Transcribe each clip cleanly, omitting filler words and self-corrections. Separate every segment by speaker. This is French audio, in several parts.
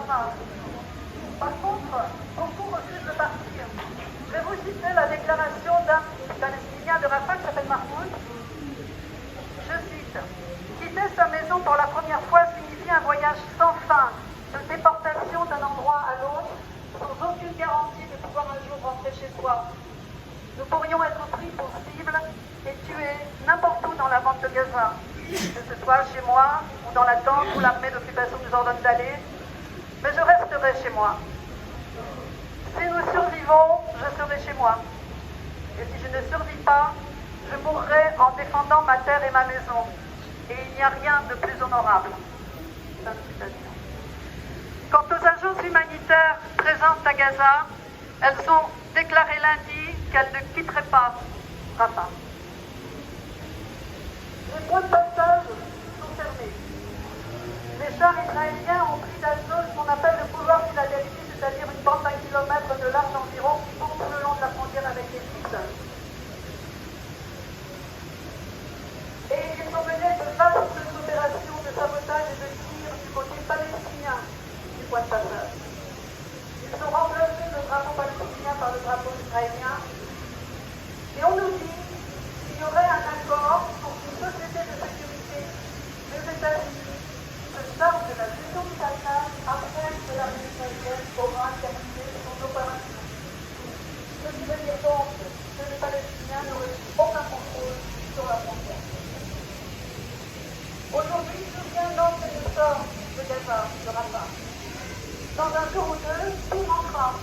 Speaker 1: Rafah. Par contre, beaucoup refusent de partir. Je vais vous citer la déclaration d'un Palestinien de Rafah qui s'appelle Mahmoud. Je cite: quitter sa maison pour la première fois signifie un voyage sans fin, de déportation d'un endroit à l'autre, sans aucune garantie de pouvoir un jour rentrer chez soi. Nous pourrions être pris pour cible et tués n'importe où dans la bande de Gaza, que ce soit chez moi ou dans la tente où l'armée d'occupation nous ordonne d'aller, mais je resterai chez moi. Si nous survivons, je serai chez moi. Et si je ne survis pas, je mourrai en défendant ma terre et ma maison. Et il n'y a rien de plus honorable. Fin de citation. Quant aux agences humanitaires présentes à Gaza, elles ont déclaré lundi qu'elles ne quitteraient pas Rafah. Les points de passage sont fermés. Les chars israéliens ont pris d'assaut ce qu'on appelle le couloir Philadelphie, c'est-à-dire une bande d'1 kilomètre de large environ qui court tout le long de la frontière avec l'Égypte. Et ils ont mené de vastes opérations de sabotage et de tir du côté palestinien du point de passage. Ils ont remplacé le drapeau palestinien par le drapeau israélien. Et on nous dit qu'il y aurait un accord pour qu'une société de sécurité des États-Unis se charge de la gestion du passage après que l'armée israélienne aura terminé son opération. Ce qui veut dire donc que les Palestiniens n'auraient aucun contrôle sur la frontière. Aujourd'hui, plus rien n'entre et ne sort de Gaza, de Rafah. Dans un jour ou deux, tout manquera.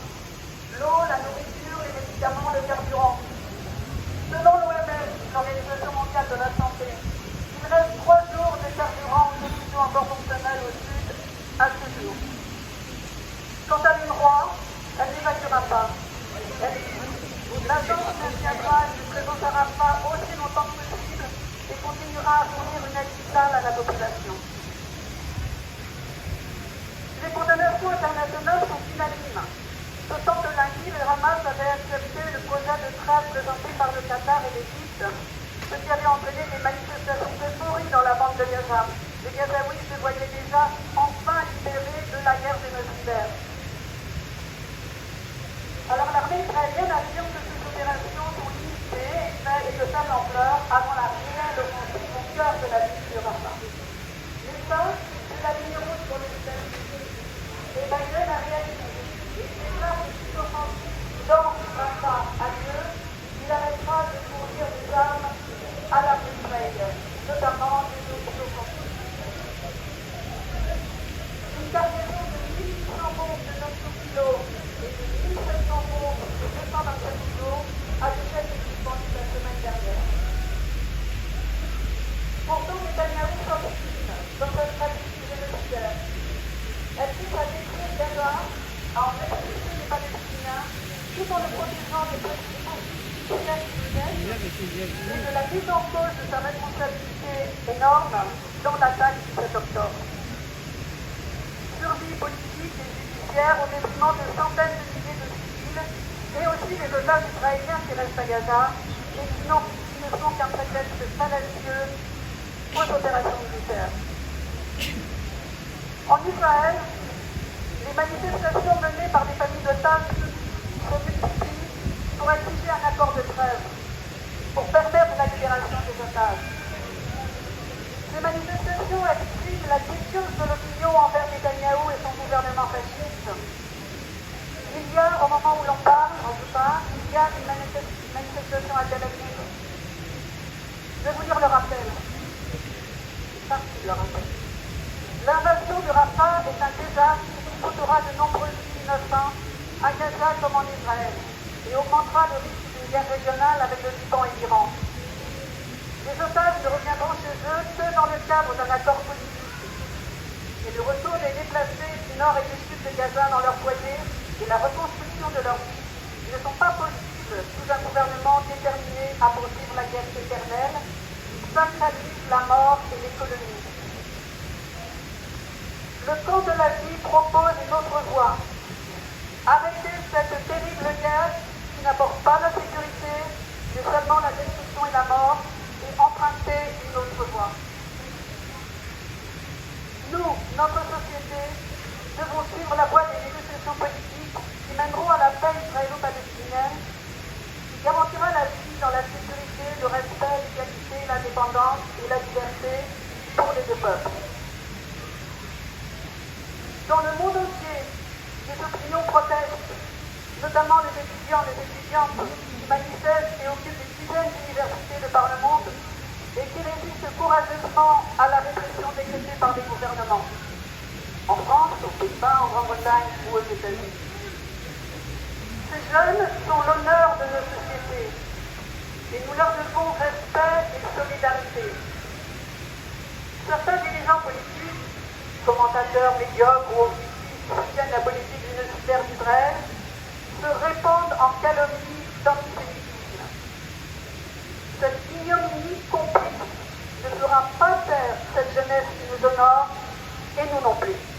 Speaker 1: L'eau, la nourriture, les médicaments, le carburant. Selon l'OMS, l'Organisation mondiale de la santé, il reste 3 jours de carburant en conditions encore fonctionnelles au sud à ce jour. Quant à l'UNRWA, elle n'évacuera pas. L'agence maintiendra une présence à Rafah aussi longtemps que possible et continuera à fournir une aide vitale à la population. Les condamnations internationales sont unanimes. D'autant que lundi, le Hamas avait accepté le projet de trêve présenté par le Qatar et l'Égypte, ce qui avait entraîné des manifestations d'euphorie dans la bande de Gaza. Les Gazaouis se voyaient déjà enfin libérés de la guerre génocidaire. Alors l'armée israélienne affirme que ces opérations sont limitées et de faible ampleur avant la réelle offensive au cœur de la ville de Rafah. Mais ça, c'est la ligne rouge pour les États-Unis. Et Biden a réalisé. Et c'est là que cette offensive dans Rafah a lieu, il arrêtera de fournir des armes à l'armée israélienne, notamment des offensives. Une cargaison de 1800 bombes de 900 kg et de 1700 bombes de 227 kg a déjà été suspendue la semaine dernière. Pourtant, Netanyahou s'obstine dans sa stratégie génocidaire. Elle vise à détruire Gaza, à en expulser les Palestiniens, tout en le protégeant des possibilités et de la mise en cause de sa responsabilité énorme dans l'attaque du 7 octobre. Survie politique et judiciaire au détriment de centaines de milliers de civils et aussi des otages israéliens qui restent à Gaza et qui ne sont qu'un prétexte fallacieux aux opérations militaires. En Israël, les manifestations menées par des familles d'otages se multiplient pour exiger un accord de trêve, pour permettre la libération des otages. Ces manifestations expriment la défiance de l'opinion envers Netanyahou et son gouvernement fasciste. Il y a, au moment où l'on parle, en tout cas, il y a une manifestation à Tel Aviv. Je vais vous lire le rappel. Une partie de le rappel. L'invasion de Rafah est un désastre qui coûtera de nombreux vies innocents à Gaza comme en Israël et augmentera le risque d'une guerre régionale avec le Liban et l'Iran. Les otages ne reviendront chez eux que dans le cadre d'un accord politique. Et le retour des déplacés du nord et du sud de Gaza dans leur foyer et la reconstruction de leur vie ne sont pas possibles sous un gouvernement déterminé à poursuivre la guerre éternelle qui sacralise la mort et l'économie. Le camp de la vie propose une autre voie. Arrêter cette terrible guerre qui n'apporte pas la sécurité, mais seulement la destruction et la mort, et emprunter une autre voie. Nous, notre société, devons suivre la Dans le monde entier, les opinions protestent, notamment les étudiants, les étudiantes qui manifestent et occupent des dizaines d'universités de par le monde et qui résistent courageusement à la répression décrétée par les gouvernements, en France, aux Pays-Bas, en Grande-Bretagne ou aux États-Unis. Ces jeunes sont l'honneur de nos sociétés et nous leur devons respect et solidarité. Certains dirigeants politiques, commentateurs médiocres ou qui soutiennent la politique génocidaire d'Israël, se répandent en calomnie d'antisémitisme. Cette ignominie complice ne fera pas taire cette jeunesse qui nous honore et nous non plus.